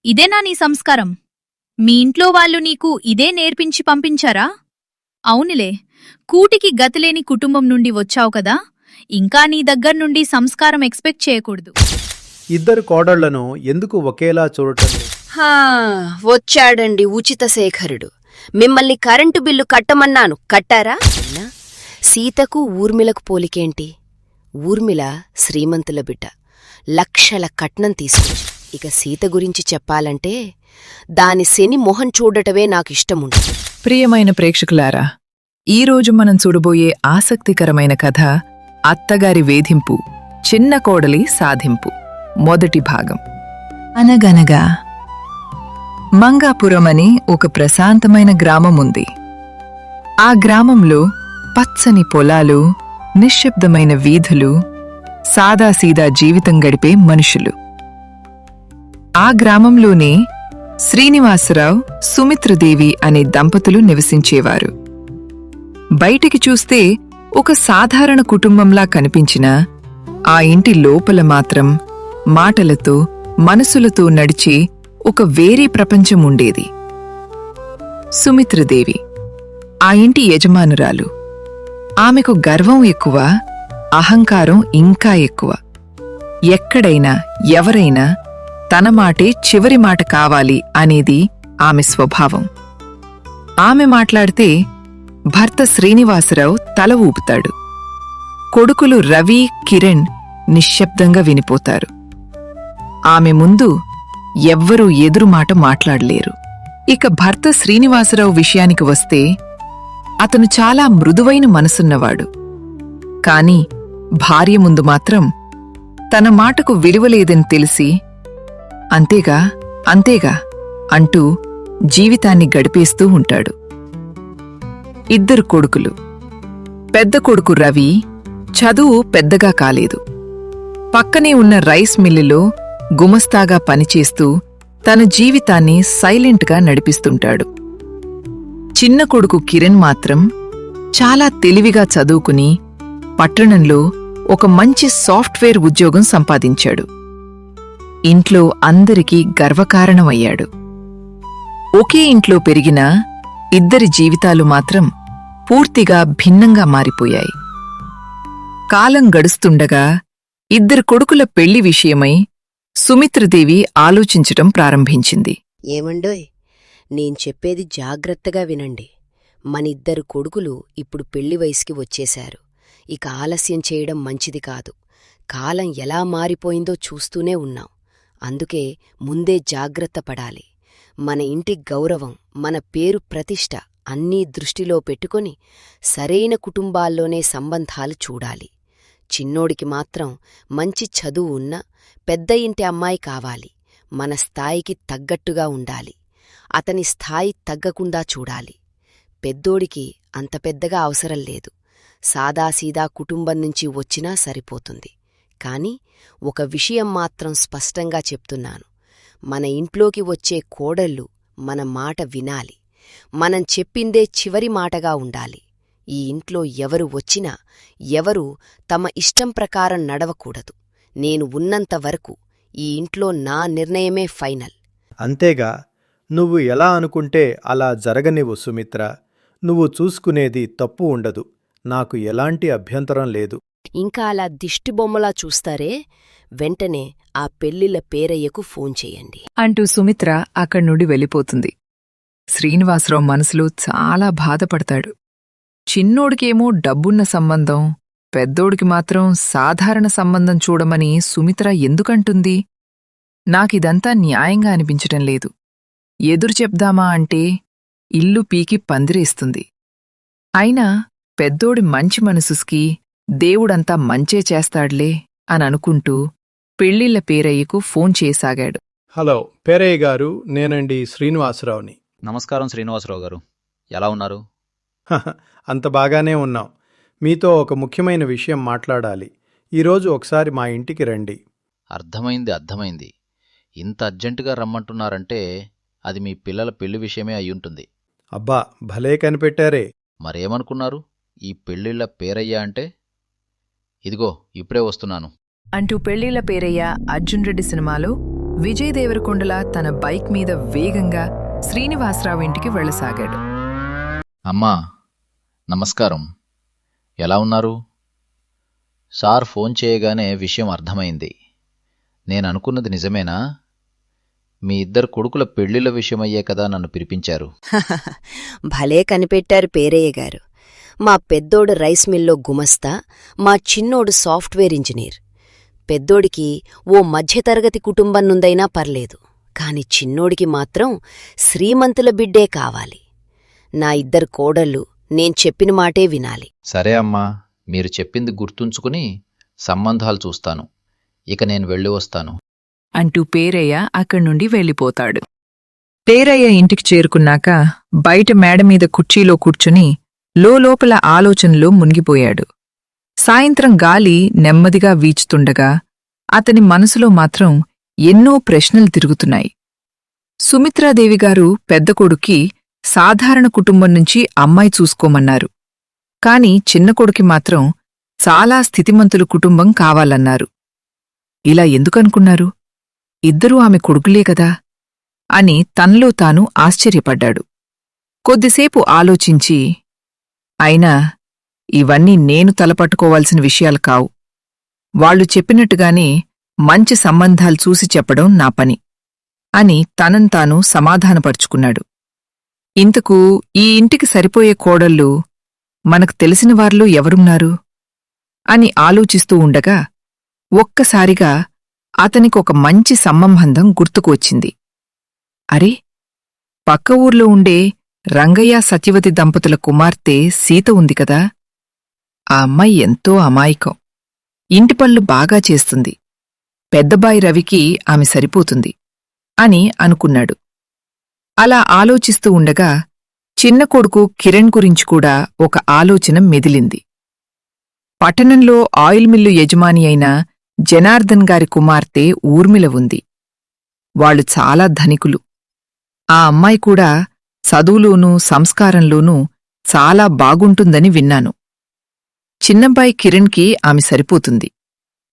ఇదేనా నీ సంస్కారం? మీ ఇంట్లో వాళ్ళు నీకు ఇదే నేర్పించి పంపించారా? అవునులే, కూటికి గతిలేని కుటుంబం నుండి వచ్చావు కదా, ఇంకా నీ దగ్గర్నుండి సంస్కారం ఎక్స్పెక్ట్ చేయకూడదు. ఇద్దరు కోడళ్లను ఎందుకు ఒకేలా చూడటం లేదు? వచ్చాడండి ఉచిత శేఖరుడు. మిమ్మల్ని కరెంటు బిల్లు కట్టమన్నాను, కట్టారా? సీతకు ఊర్మిళకు పోలికేంటి? ఊర్మిళ శ్రీమంతుల బిడ్డ, లక్షల కట్నం తీసుకొచ్చి. ఇక సీత గురించి చెప్పాలంటే దాని శని మొహం చూడటమే నాకిష్టముండు. ప్రియమైన ప్రేక్షకులారా, ఈరోజు మనం చూడబోయే ఆసక్తికరమైన కథ అత్తగారి వేధింపు, చిన్న కోడలి సాధింపు, మొదటి భాగం. అనగనగా మంగాపురం అని ఒక ప్రశాంతమైన గ్రామముంది. ఆ గ్రామంలో పచ్చని పొలాలు, నిశ్శబ్దమైన వీధులు, సాదాసీదా జీవితం గడిపే మనుషులు. ఆ గ్రామంలోనే శ్రీనివాసరావు, సుమిత్రదేవి అనే దంపతులు నివసించేవారు. బయటికి చూస్తే ఒక సాధారణ కుటుంబంలా కనిపించినా ఆ ఇంటి లోపల మాత్రం మాటలతో, మనసులతో నడిచే ఒక వేరే ప్రపంచం ఉండేది. సుమిత్రదేవి ఆ ఇంటి యజమానురాలు. ఆమెకు గర్వం ఎక్కువ, అహంకారం ఇంకా ఎక్కువ. ఎక్కడైనా ఎవరైనా తన మాటే చివరి మాట కావాలి అనేది ఆమె స్వభావం. ఆమె మాట్లాడితే భర్త శ్రీనివాసరావు తల ఊపుతాడు. కొడుకులు రవి, కిరణ్ నిశ్శబ్దంగా వినిపోతారు. ఆమె ముందు ఎవ్వరూ ఎదురుమాట మాట్లాడలేరు. ఇక భర్త శ్రీనివాసరావు విషయానికి వస్తే అతను చాలా మృదువైన మనసున్నవాడు. కాని భార్య ముందు మాత్రం తన మాటకు విలువలేదని తెలిసి అంతేగా అంతేగా అంటూ జీవితాన్ని గడిపేస్తూ ఉంటాడు. ఇద్దరు కొడుకులు. పెద్ద కొడుకు రవి చదువు పెద్దగా కాలేదు. పక్కనే ఉన్న రైస్ మిల్లులో గుమస్తాగా పనిచేస్తూ తన జీవితాన్ని సైలెంట్గా నడిపిస్తుంటాడు. చిన్న కొడుకు కిరణ్ మాత్రం చాలా తెలివిగా చదువుకుని పట్టణంలో ఒక మంచి సాఫ్ట్వేర్ ఉద్యోగం సంపాదించాడు. ఇంట్లో అందరికీ గర్వకారణమయ్యాడు. ఒకే ఇంట్లో పెరిగిన ఇద్దరి జీవితాలు మాత్రం పూర్తిగా భిన్నంగా మారిపోయాయి. కాలం గడుస్తుండగా ఇద్దరు కొడుకుల పెళ్లి విషయమై సుమిత్రదేవి ఆలోచించటం ప్రారంభించింది. ఏమండోయ్, నేను చెప్పేది జాగ్రత్తగా వినండి. మనిద్దరు కొడుకులు ఇప్పుడు పెళ్లి వయసుకి వచ్చేశారు. ఇక ఆలస్యం చేయడం మంచిది కాదు. కాలం ఎలా మారిపోయిందో చూస్తూనే ఉన్నాం. అందుకే ముందే జాగ్రత్త పడాలి. మన ఇంటి గౌరవం, మన పేరు ప్రతిష్ట అన్నీ దృష్టిలో పెట్టుకొని సరైన కుటుంబాల్లోనే సంబంధాలు చూడాలి. చిన్నోడికి మాత్రం మంచి చదువు ఉన్న పెద్ద ఇంటి అమ్మాయి కావాలి. మన స్థాయికి తగ్గట్టుగా ఉండాలి. అతని స్థాయి తగ్గకుండా చూడాలి. పెద్దోడికి అంత పెద్దగా అవసరం లేదు. సాదాసీదా కుటుంబం నుంచి వచ్చినా సరిపోతుంది. కాని ఒక విషయం మాత్రం స్పష్టంగా చెప్తున్నాను. మన ఇంట్లోకి వచ్చే కోడళ్ళు మన మాట వినాలి. మనం చెప్పిందే చివరి మాటగా ఉండాలి. ఈ ఇంట్లో ఎవరు వచ్చినా ఎవరూ తమ ఇష్టం ప్రకారం నడవకూడదు. నేను ఉన్నంతవరకు ఈ ఇంట్లో నా నిర్ణయమే ఫైనల్. అంతేగా, నువ్వు ఎలా అనుకుంటే అలా జరగనివ్వు సుమిత్ర. నువ్వు చూసుకునేది తప్పు ఉండదు. నాకు ఎలాంటి అభ్యంతరం లేదు. ఇంకా అలా దిష్టిబొమ్మలా చూస్తారే, వెంటనే ఆ పెళ్లిళ్ల పేరయ్యకు ఫోన్ చెయ్యండి అంటూ సుమిత్ర అక్కడ్నుండి వెళ్ళిపోతుంది. శ్రీనివాసరావు మనసులో చాలా బాధపడతాడు. చిన్నోడికేమో డబ్బున్న సంబంధం, పెద్దోడికి మాత్రం సాధారణ సంబంధం చూడమని సుమిత్ర ఎందుకంటుంది? నాకిదంతా న్యాయంగా అనిపించటం లేదు. ఎదురు చెప్దామా అంటే ఇల్లు పీకి పందిరేస్తుంది. అయినా పెద్దోడి మంచి మనసుకి దేవుడంతా మంచే చేస్తాడ్లే అననుకుంటూ పెళ్లిళ్ల పేరయ్యకు ఫోన్ చేసాగాడు. హలో పేరయ్య గారు, నేనండి శ్రీనివాసరావుని. నమస్కారం శ్రీనివాసరావు గారు, ఎలా ఉన్నారు? అంత బాగానే ఉన్నాం. మీతో ఒక ముఖ్యమైన విషయం మాట్లాడాలి. ఈరోజు ఒకసారి మా ఇంటికి రండి. అర్థమైంది. ఇంత అర్జెంటుగా రమ్మంటున్నారంటే అది మీ పిల్లల పెళ్లి విషయమే అయ్యుంటుంది. అబ్బా, భలే కనిపెట్టారే. మరేమనుకున్నారు? ఈ పెళ్లిళ్ల పేరయ్య అంటే? ఇదిగో ఇప్పుడే వస్తున్నాను అంటూ పెళ్లిళ్ల పేరయ్య అర్జున్ రెడ్డి సినిమాలో విజయ్ దేవరకొండల తన బైక్ మీద వేగంగా శ్రీనివాసరావు ఇంటికి వెళ్ళసాగాడు. అమ్మా, నమస్కారం. ఎలా ఉన్నారు? సార్ ఫోన్ చేయగానే విషయం అర్థమైంది. నేను అనుకున్నది నిజమేనా? మీ ఇద్దరు కొడుకుల పెళ్లిళ్ళ విషయమయ్యే కదా నన్ను పిలిపించారు. భలే కనిపెట్టారు పేరయ్య గారు. మా పెద్దోడు రైస్ మిల్లో గుమస్తా, మా చిన్నోడు సాఫ్ట్వేర్ ఇంజనీర్. పెద్దోడికి ఓ మధ్యతరగతి కుటుంబం నుందైనా పర్లేదు, కాని చిన్నోడికి మాత్రం శ్రీమంతుల బిడ్డే కావాలి. నా ఇద్దరు కోడళ్ళు నేను చెప్పిన మాటే వినాలి. సరే అమ్మా, మీరు చెప్పింది గుర్తుంచుకుని సంబంధాలు చూస్తాను. ఇక నేను వెళ్ళి వస్తాను అంటూ పేరయ్య అక్కడ్నుండి వెళ్ళిపోతాడు. పేరయ్య ఇంటికి చేరుకున్నాక బయట మేడమీద కుర్చీలో కూర్చుని లోపల ఆలోచనలో మునిగిపోయాడు. సాయంత్రం గాలి నెమ్మదిగా వీచుతుండగా అతని మనసులో మాత్రం ఎన్నో ప్రశ్నలు తిరుగుతున్నాయి. సుమిత్రాదేవిగారు పెద్ద కొడుక్కి సాధారణ కుటుంబం నుంచి అమ్మాయి చూసుకోమన్నారు. కాని చిన్న కొడుకి మాత్రం చాలా స్థితిమంతుల కుటుంబం కావాలన్నారు. ఇలా ఎందుకనుకున్నారు? ఇద్దరూ ఆమె కొడుకులే కదా అని తనలో తాను ఆశ్చర్యపడ్డాడు. కొద్దిసేపు ఆలోచించి, అయినా ఇవన్నీ నేను తలపట్టుకోవాల్సిన విషయాలు కావు. వాళ్లు చెప్పినట్టుగానే మంచి సంబంధాలు చూసి చెప్పడం నా పని అని తనంతాను సమాధానపరుచుకున్నాడు. ఇంతకు ఈ ఇంటికి సరిపోయే కోడళ్ళు మనకు తెలిసిన వారిలో ఎవరున్నారు అని ఆలోచిస్తూ ఉండగా ఒక్కసారిగా అతనికొక మంచి సంబంధం గుర్తుకు వచ్చింది. అరే, పక్క ఊర్లో ఉండే రంగయ్య సత్యవతి దంపతుల కుమార్తె సీత ఉంది కదా, ఆ అమ్మాయి ఎంతో అమాయకం, ఇంటి పనులు బాగా చేస్తుంది, పెద్దబాయి రవికి ఆమె సరిపోతుంది అని అనుకున్నాడు. అలా ఆలోచిస్తూ ఉండగా చిన్న కొడుకు కిరణ్ గురించి కూడా ఒక ఆలోచన మెదిలింది. పట్టణంలో ఆయిల్ మిల్లు యజమాని అయిన జనార్దన్ గారి కుమార్తె ఊర్మిళ ఉంది. వాళ్లు చాలా ధనికులు. ఆ అమ్మాయి కూడా చదువులోనూ సంస్కారంలోనూ చాలా బాగుంటుందని విన్నాను. చిన్నబ్బాయి కిరణ్కి ఆమె సరిపోతుంది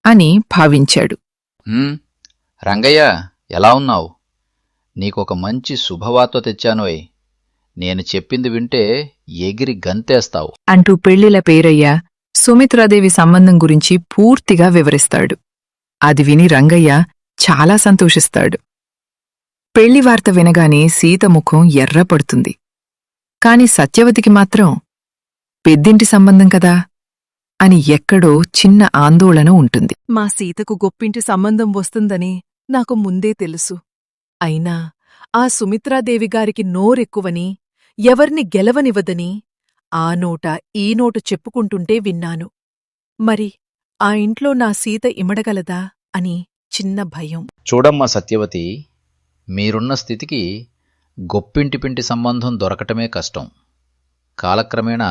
అని భావించాడు. రంగయ్య, ఎలా ఉన్నావు? నీకొక మంచి శుభవార్త తెచ్చానోయ్. నేను చెప్పింది వింటే ఎగిరి గంతేస్తావు అంటూ పెళ్లిల పేరయ్య సుమిత్రాదేవి సంబంధం గురించి పూర్తిగా వివరిస్తాడు. అది విని రంగయ్య చాలా సంతోషిస్తాడు. పెళ్లివార్త వినగానే సీత ముఖం ఎర్రపడుతుంది. కాని సత్యవతికి మాత్రం పెద్దింటి సంబంధం కదా అని ఎక్కడో చిన్న ఆందోళన ఉంటుంది. మా సీతకు గొప్పింటి సంబంధం వస్తుందని నాకు ముందే తెలుసు. అయినా ఆ సుమిత్రాదేవిగారికి నోరెక్కువని, ఎవర్ని గెలవనివ్వదని ఆ నోట ఈ నోటు చెప్పుకుంటుంటే విన్నాను. మరి ఆ ఇంట్లో నా సీత ఇమడగలదా అని చిన్న భయం. చూడమ్మా సత్యవతి, మీరున్న స్థితికి గొప్పింటిపింటి సంబంధం దొరకటమే కష్టం. కాలక్రమేణా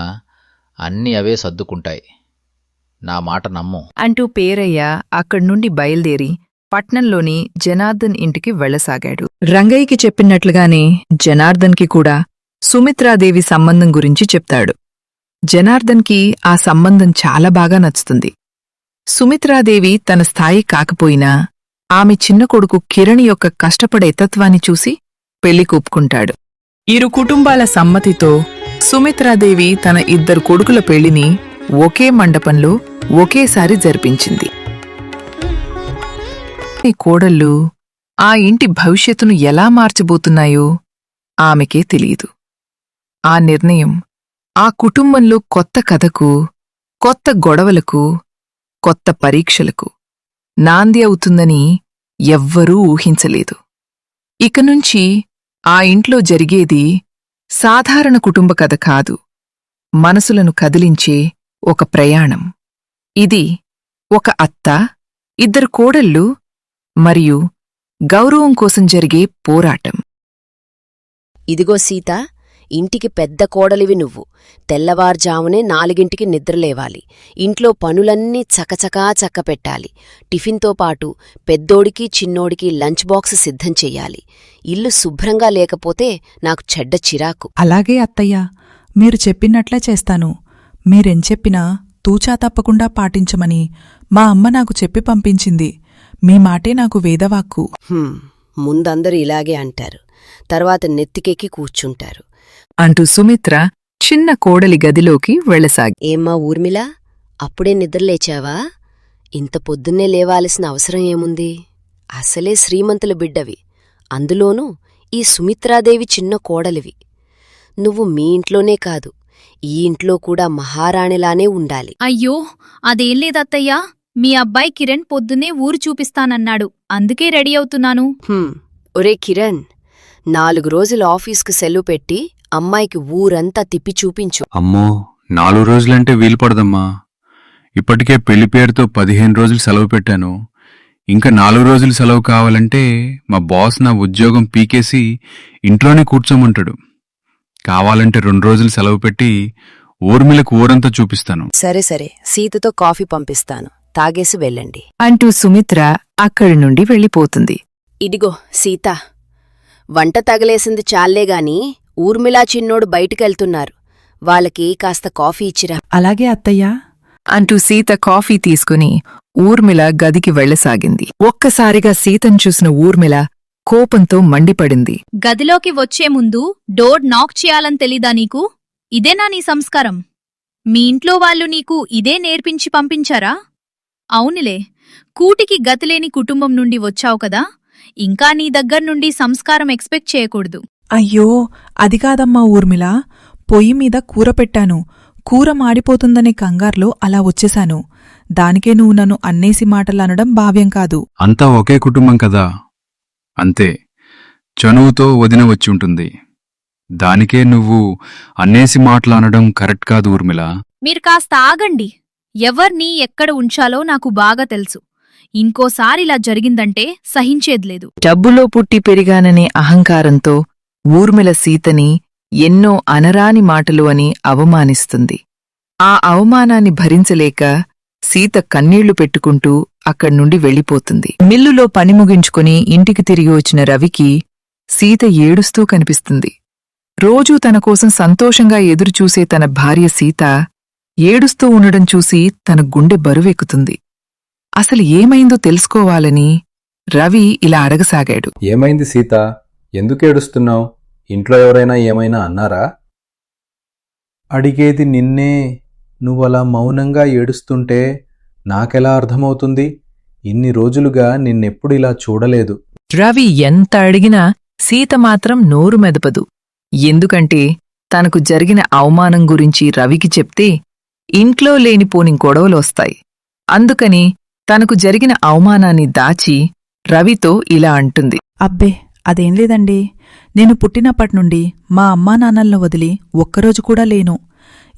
అన్నీ అవే సర్దుకుంటాయి. నా మాట నమ్ము అంటూ పేరయ్య అక్కడ్నుండి బయల్దేరి పట్నంలోని జనార్దన్ ఇంటికి వెళ్లసాగాడు. రంగయ్యకి చెప్పినట్లుగానే జనార్దన్కి కూడా సుమిత్రాదేవి సంబంధం గురించి చెప్తాడు. జనార్దన్కి ఆ సంబంధం చాలా బాగా నచ్చుతుంది. సుమిత్రాదేవి తన స్థాయి కాకపోయినా ఆమె చిన్న కొడుకు కిరణ్ యొక్క కష్టపడే తత్వాన్ని చూసి పెళ్లి కూపుకుంటాడు. ఇరు కుటుంబాల సమ్మతితో సుమిత్రాదేవి తన ఇద్దరు కొడుకుల పెళ్లిని ఒకే మండపంలో ఒకేసారి జరిపించింది. ఈ కోడళ్ళు ఆ ఇంటి భవిష్యత్తును ఎలా మార్చబోతున్నాయో ఆమెకే తెలియదు. ఆ నిర్ణయం ఆ కుటుంబంలో కొత్త కథకు, కొత్త గొడవలకు, కొత్త పరీక్షలకు నాంది అవుతుందని ఎవ్వరూ ఊహించలేదు. ఇకనుంచి ఆ ఇంట్లో జరిగేది సాధారణ కుటుంబ కథ కాదు, మనసులను కదిలించే ఒక ప్రయాణం. ఇది ఒక అత్త, ఇద్దరు కోడళ్ళు మరియు గౌరవం కోసం జరిగే పోరాటం. ఇదిగో సీత, ఇంటికి పెద్ద కోడలివి నువ్వు. తెల్లవార్జామునే 4ంటికి నిద్రలేవాలి. ఇంట్లో పనులన్నీ చకచకా చక్కపెట్టాలి. టిఫిన్తో పాటు పెద్దోడికి చిన్నోడికి లంచ్ బాక్స్ సిద్ధం చెయ్యాలి. ఇల్లు శుభ్రంగా లేకపోతే నాకు చెడ్డ చిరాకు. అలాగే అత్తయ్యా, మీరు చెప్పినట్లే చేస్తాను. మీరేం చెప్పినా తూచా తప్పకుండా పాటించమని మా అమ్మ నాకు చెప్పి పంపించింది. మీ మాటే నాకు వేదవాక్కు. ముందందరూ ఇలాగే అంటారు, తర్వాత నెత్తికెక్కి కూర్చుంటారు. అంటూ సుమిత్ర చిన్న కోడలి గదిలోకి వెళ్ళసాగి. ఏమ్మా ఊర్మిళ, అప్పుడే నిద్రలేచావా? ఇంత పొద్దున్నే లేవాల్సిన అవసరం ఏముంది? అసలే శ్రీమంతుల బిడ్డవి, అందులోనూ ఈ సుమిత్రాదేవి చిన్న కోడలివి. నువ్వు మీ ఇంట్లోనే కాదు, ఈ ఇంట్లో కూడా మహారాణిలానే ఉండాలి. అయ్యో అదేం లేదత్తయ్యా, మీ అబ్బాయి కిరణ్ పొద్దున్నే ఊరు చూపిస్తానన్నాడు, అందుకే రెడీ అవుతున్నాను. ఒరే కిరణ్, 4 రోజులు ఆఫీస్కు సెలవు పెట్టి అమ్మాయికి ఊరంతా తిప్పి చూపించు. అమ్మో, 4 రోజులంటే వీలుపడదమ్మా. ఇప్పటికే పెళ్లి పేరుతో 15 రోజులు సెలవు పెట్టాను. ఇంకా 4 రోజులు సెలవు కావాలంటే మా బాస్ నా ఉద్యోగం పీకేసి ఇంట్లోనే కూర్చోమంటాడు. కావాలంటే 2 రోజులు సెలవు పెట్టి ఊర్మిళకు ఊరంతా చూపిస్తాను. సరే సరే, సీతతో కాఫీ పంపిస్తాను, తాగేసి వెళ్ళండి. అంటూ సుమిత్ర అక్కడి నుండి వెళ్ళిపోతుంది. ఇదిగో సీత, వంట తగలేసింది చాలేగాని ఊర్మిళా చిన్నోడు బయటికెళ్తున్నారు, వాళ్ళకి కాస్త కాఫీ ఇచ్చిరా. అలాగే అత్తయ్యా. అంటూ సీత కాఫీ తీసుకుని ఊర్మిళ గదికి వెళ్ళసాగింది. ఒక్కసారిగా సీతను చూసిన ఊర్మిళ కోపంతో మండిపడింది. గదిలోకి వచ్చే ముందు డోర్ నాక్ చేయాలని తెలీదా నీకు? ఇదేనా నీ సంస్కారం? మీ ఇంట్లో వాళ్ళు నీకు ఇదే నేర్పించి పంపించారా? అవునులే, కూటికి గతిలేని కుటుంబం నుండి వచ్చావు కదా, ఇంకా నీ దగ్గర్నుండి సంస్కారం ఎక్స్పెక్ట్ చేయకూడదు. అయ్యో అది కాదమ్మా ఊర్మిళ, పొయ్యి మీద కూర పెట్టాను, కూర మాడిపోతుందనే కంగార్లో అలా వచ్చేశాను. దానికే నువ్వు నన్ను అన్నేసి మాటలనడం భావ్యం కాదు. అంతా ఒకే కుటుంబం కదా, అంతే. చనువుతో వదిన వచ్చి ఉంటుంది, దానికే నువ్వు అన్నేసి మాటలనడం కరెక్ట్ కాదు ఊర్మిళ. మీరు కాస్త ఆగండి. ఎవర్నీ ఎక్కడ ఉంచాలో నాకు బాగా తెలుసు. ఇంకోసారిలా జరిగిందంటే సహించేద్లేదు. డబ్బులో పుట్టి పెరిగాననే అహంకారంతో ఊర్మిళ సీతని ఎన్నో అనరాని మాటలు అని అవమానిస్తుంది. ఆ అవమానాన్ని భరించలేక సీత కన్నీళ్లు పెట్టుకుంటూ అక్కడ్నుండి వెళ్ళిపోతుంది. మిల్లులో పని ముగించుకుని ఇంటికి తిరిగి వచ్చిన రవికి సీత ఏడుస్తూ కనిపిస్తుంది. రోజూ తనకోసం సంతోషంగా ఎదురుచూసే తన భార్య సీత ఏడుస్తూ ఉండడం చూసి తన గుండె బరువెక్కుతుంది. అసలు ఏమైందో తెలుసుకోవాలని రవి ఇలా అడగసాగాడు. ఏమైంది సీత, ఎందుకేడుస్తున్నావు? ఇంట్లో ఎవరైనా ఏమైనా అన్నారా? అడిగేది నిన్నే. నువ్వలా మౌనంగా ఏడుస్తుంటే నాకెలా అర్థమవుతుంది? ఇన్ని రోజులుగా నిన్నెప్పుడు ఇలా చూడలేదు. రవి ఎంత అడిగినా సీత మాత్రం నోరు మెదపదు. ఎందుకంటే తనకు జరిగిన అవమానం గురించి రవికి చెప్తే ఇంట్లో లేనిపోని గొడవలొస్తాయి. అందుకని తనకు జరిగిన అవమానాన్ని దాచి రవితో ఇలా అంటుంది. అబ్బే అదేం లేదండి, నేను పుట్టినప్పట్నుండి మా అమ్మానాన్నలను వదిలి ఒక్కరోజు కూడా లేను.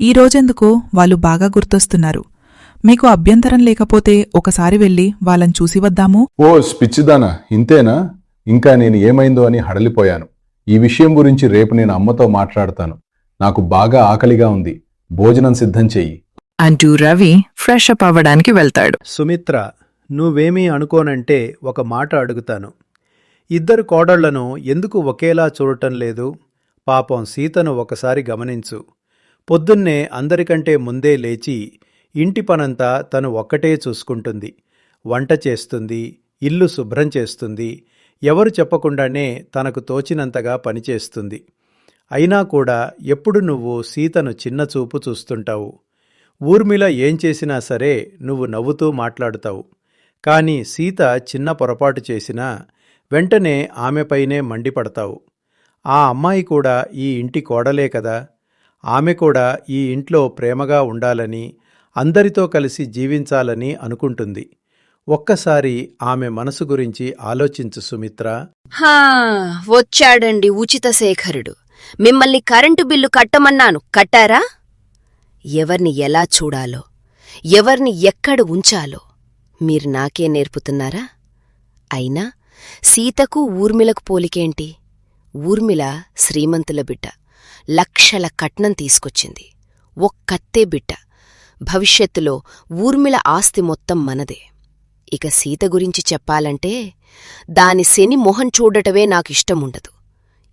ఈ రోజెందుకో వాళ్ళు బాగా గుర్తొస్తున్నారు. మీకు అభ్యంతరం లేకపోతే ఒకసారి వెళ్ళి వాళ్ళని చూసి వద్దాము. ఓ పిచ్చిదానా, ఇంతేనా? ఇంకా నేను ఏమైందో అని హడలిపోయాను. ఈ విషయం గురించి రేపు నేను అమ్మతో మాట్లాడతాను. నాకు బాగా ఆకలిగా ఉంది, భోజనం సిద్ధం చెయ్యి. అంటూ రవి ఫ్రెష్ అప్ అవ్వడానికి వెళ్తాడు. సుమిత్ర, నువ్వేమీ అనుకోనంటే ఒక మాట అడుగుతాను. ఇద్దరు కోడళ్లను ఎందుకు ఒకేలా చూడటం లేదు? పాపం సీతను ఒకసారి గమనించు. పొద్దున్నే అందరికంటే ముందే లేచి ఇంటి పనంతా తను ఒక్కటే చూసుకుంటుంది. వంట చేస్తుంది, ఇల్లు శుభ్రం చేస్తుంది, ఎవరు చెప్పకుండానే తనకు తోచినంతగా పనిచేస్తుంది. అయినా కూడా ఎప్పుడు నువ్వు సీతను చిన్నచూపు చూస్తుంటావు. ఊర్మిళ ఏం చేసినా సరే నువ్వు నవ్వుతూ మాట్లాడుతావు. కాని సీత చిన్న పొరపాటు చేసినా వెంటనే ఆమెపైనే మండిపడతావు. ఆ అమ్మాయి కూడా ఈ ఇంటి కోడలే కదా, ఆమె కూడా ఈ ఇంట్లో ప్రేమగా ఉండాలని, అందరితో కలిసి జీవించాలని అనుకుంటుంది. ఒక్కసారి ఆమె మనసు గురించి ఆలోచించు సుమిత్ర. వచ్చాడండి ఉచిత శేఖరుడు. మిమ్మల్ని కరెంటు బిల్లు కట్టమన్నాను, కట్టారా? ఎవర్ని ఎలా చూడాలో, ఎవర్ని ఎక్కడ ఉంచాలో మీరు నాకే నేర్పుతున్నారా? అయినా సీతకు ఊర్మిళకు పోలికేంటి? ఊర్మిళ శ్రీమంతుల బిడ్డ, లక్షల కట్నం తీసుకొచ్చింది. ఒక్కత్తే బిడ్డ. భవిష్యత్తులో ఊర్మిళ ఆస్తి మొత్తం మనదే. ఇక సీత గురించి చెప్పాలంటే దాని శని మొహం చూడటమే నాకిష్టముండదు.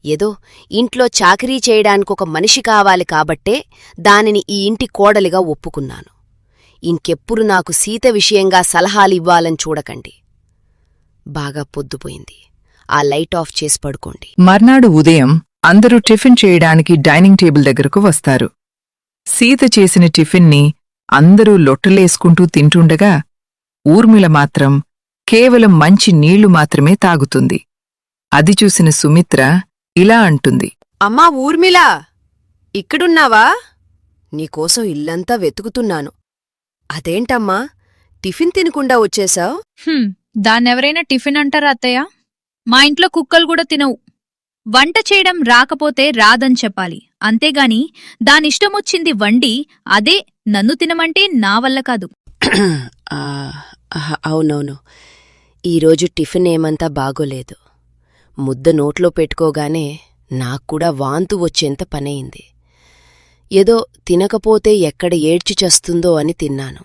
ఏదో ఇంట్లో చాకరీ చేయడానికొక మనిషి కావాలి కాబట్టే దానిని ఈ ఇంటి కోడలిగా ఒప్పుకున్నాను. ఇంకెప్పుడు నాకు సీత విషయంగా సలహాలివ్వాలని చూడకండి. బాగా పొద్దుపోయింది. ఆ లైట్ ఆఫ్ చేసి పడుకోండి. మర్నాడు ఉదయం అందరూ టిఫిన్ చేయడానికి డైనింగ్ టేబుల్ దగ్గరకు వస్తారు. సీత చేసిన టిఫిన్ని అందరూ లొట్టలేసుకుంటూ తింటుండగా ఊర్మిళ మాత్రం కేవలం మంచి నీళ్లు మాత్రమే తాగుతుంది. అది చూసిన సుమిత్ర ఇలా అంటుంది. అమ్మా ఊర్మిళ, ఇక్కడున్నావా? నీకోసం ఇల్లంతా వెతుకుతున్నాను. అదేంటమ్మా, టిఫిన్ తినకుండా వచ్చేశావ్? దాన్నెవరైనా టిఫిన్ అంటారా అత్తయ్య? మా ఇంట్లో కుక్కలు కూడా తినవు. వంట చేయడం రాకపోతే రాదని చెప్పాలి, అంతేగాని దానిష్టమొచ్చింది వండి అదే నన్ను తినమంటే నా వల్ల కాదు. అవునవును, ఈరోజు టిఫిన్ ఏమంతా బాగోలేదు. ముద్ద నోట్లో పెట్టుకోగానే నాక్కూడా వాంతు వచ్చేంత పనయింది. ఏదో తినకపోతే ఎక్కడ ఏడ్చి చస్తుందో అని తిన్నాను.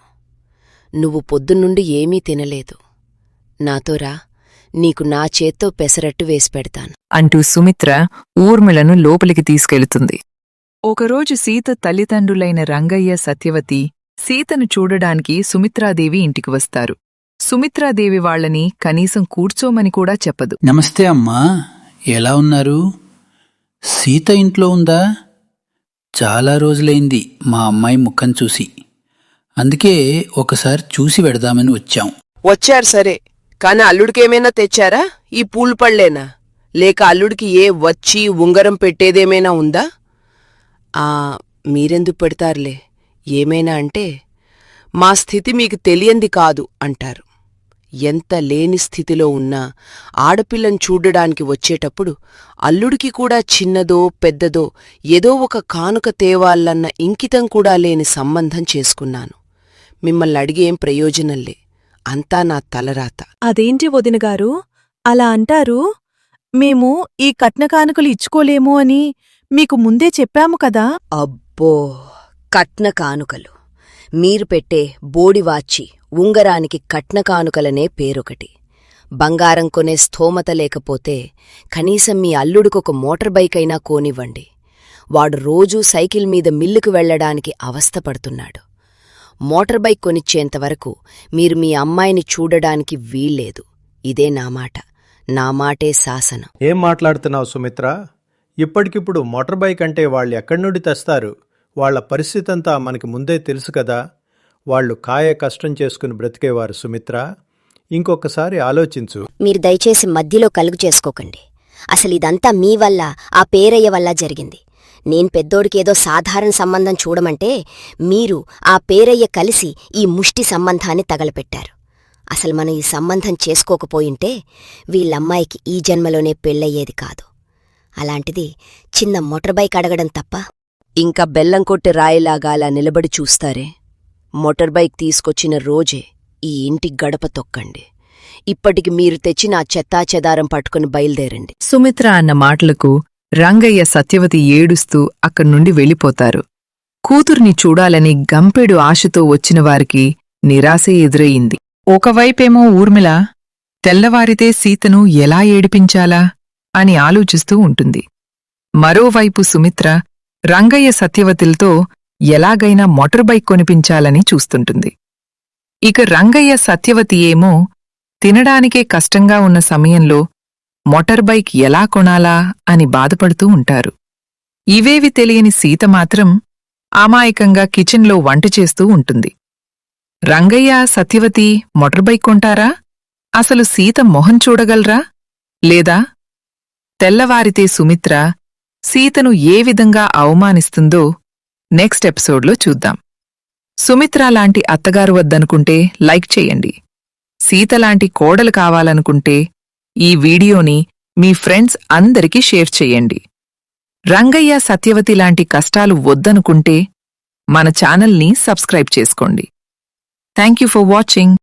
నువ్వు పొద్దున్నుండి ఏమీ తినలేదు. నాతో రా, నీకు నా చేత్తో పెసరట్టు వేసి పెడతాను అంటూ సుమిత్ర ఊర్మిళను లోపలికి తీసుకెళుతుంది. ఒకరోజు సీత తల్లిదండ్రులైన రంగయ్య, సత్యవతి సీతను చూడడానికి సుమిత్రాదేవి ఇంటికి వస్తారు. సుమిత్రాదేవి వాళ్లని కనీసం కూర్చోమని కూడా చెప్పదు. నమస్తే అమ్మా, ఎలా ఉన్నారు? సీత ఇంట్లో ఉందా? చాలా రోజులైంది మా అమ్మాయి ముఖం చూసి. అందుకే ఒకసారి చూసి వెడదామని వచ్చాం. వచ్చారు సరే, కాని అల్లుడికేమైనా తెచ్చారా? ఈ పూలు పళ్ళేనా? లేక అల్లుడికి ఏ వచ్చి ఉంగరం పెట్టేదేమైనా ఉందా? మీరెందుకు పెడతారులే. ఏమైనా అంటే మా స్థితి మీకు తెలియంది కాదు అంటారు. ఎంత లేని స్థితిలో ఉన్నా ఆడపిల్లని చూడడానికి వచ్చేటప్పుడు అల్లుడికి కూడా చిన్నదో పెద్దదో ఏదో ఒక కానుక తేవాలన్న ఇంకితం కూడా లేని సంబంధం చేసుకున్నాను. మిమ్మల్ని అడిగేం ప్రయోజనంలే, అంతా నా తలరాత. అదేంటి వదినగారు అలా అంటారు? మేము ఈ కట్న కానుకలు ఇచ్చుకోలేము అని మీకు ముందే చెప్పాము కదా. అబ్బో, కట్న కానుకలు! మీరు పెట్టే బోడివాచి ఉంగరానికి కట్న కానుకలనే పేరొకటి. బంగారం కొనే స్థోమత లేకపోతే కనీసం మీ అల్లుడికొక మోటార్ బైక్ అయినా కోనివ్వండి. వాడు రోజూ సైకిల్ మీద మిల్లుకు వెళ్లడానికి అవస్థపడుతున్నాడు. మోటార్ బైక్ కొనిచ్చేంతవరకు మీరు మీ అమ్మాయిని చూడడానికి వీల్లేదు. ఇదే నా మాట, నా మాటే శాసనం. ఏం మాట్లాడుతున్నావు సుమిత్ర? ఇప్పటికిప్పుడు మోటార్ బైక్ అంటే వాళ్ళు ఎక్కడి నుండి తెస్తారు? వాళ్ల పరిస్థితంతా మనకి ముందే తెలుసు కదా. వాళ్ళు కాయ కష్టం చేసుకుని బ్రతికేవారు సుమిత్ర. ఇంకొకసారి ఆలోచించు. మీరు దయచేసి మధ్యలో కలుగు చేసుకోకండి. అసలు ఇదంతా మీ వల్ల, ఆ పేరయ్య వల్ల జరిగింది. నేను పెద్దోడికేదో సాధారణ సంబంధం చూడమంటే మీరు ఆ పేరయ్య కలిసి ఈ ముష్టి సంబంధాన్ని తగలపెట్టారు. అసలు మనం ఈ సంబంధం చేసుకోకపోయింటే వీళ్ళమ్మాయికి ఈ జన్మలోనే పెళ్ళయ్యేది కాదు. అలాంటిది చిన్న మోటార్ బైక్ అడగడం తప్ప. ఇంకా బెల్లం కొట్టి రాయిలాగా అలా నిలబడి చూస్తారే? మోటార్ బైక్ తీసుకొచ్చిన రోజే ఈ ఇంటి గడప తొక్కండి. ఇప్పటికి మీరు తెచ్చిన ఆ చెత్తాచెదారం పట్టుకుని బయలుదేరండి. సుమిత్ర అన్న మాటలకు రంగయ్య, సత్యవతి ఏడుస్తూ అక్కడ్నుండి వెళ్ళిపోతారు. కూతుర్ని చూడాలని గంపెడు ఆశతో వచ్చినవారికి నిరాశే ఎదురయింది. ఒకవైపేమో ఊర్మిళ తెల్లవారితే సీతను ఎలా ఏడిపించాలా అని ఆలోచిస్తూ ఉంటుంది. మరోవైపు సుమిత్ర రంగయ్య, సత్యవతిలతో ఎలాగైనా మోటార్ బైక్ కొనిపించాలని చూస్తుంటుంది. ఇక రంగయ్య, సత్యవతి ఏమో తినడానికే కష్టంగా ఉన్న సమయంలో మోటార్ బైక్ ఎలా కొనాలా అని బాధపడుతూ ఉంటారు. ఇవేవి తెలియని సీత మాత్రం అమాయకంగా కిచెన్లో వంట చేస్తూ ఉంటుంది. రంగయ్య, సత్యవతి మోటార్ బైక్ కొంటారా? అసలు సీత మొహం చూడగలరా? లేదా తెల్లవారితే సుమిత్ర సీతను ఏ విధంగా అవమానిస్తుందో నెక్స్ట్ ఎపిసోడ్లో చూద్దాం. సుమిత్ర లాంటి అత్తగారు వద్దనుకుంటే లైక్ చేయండి. సీతలాంటి కోడలు కావాలనుకుంటే ఈ వీడియోని మీ ఫ్రెండ్స్ అందరికీ షేర్ చెయ్యండి. రంగయ్య, సత్యవతి లాంటి కష్టాలు వద్దనుకుంటే మన ఛానల్ని సబ్స్క్రైబ్ చేసుకోండి. Thank you for watching.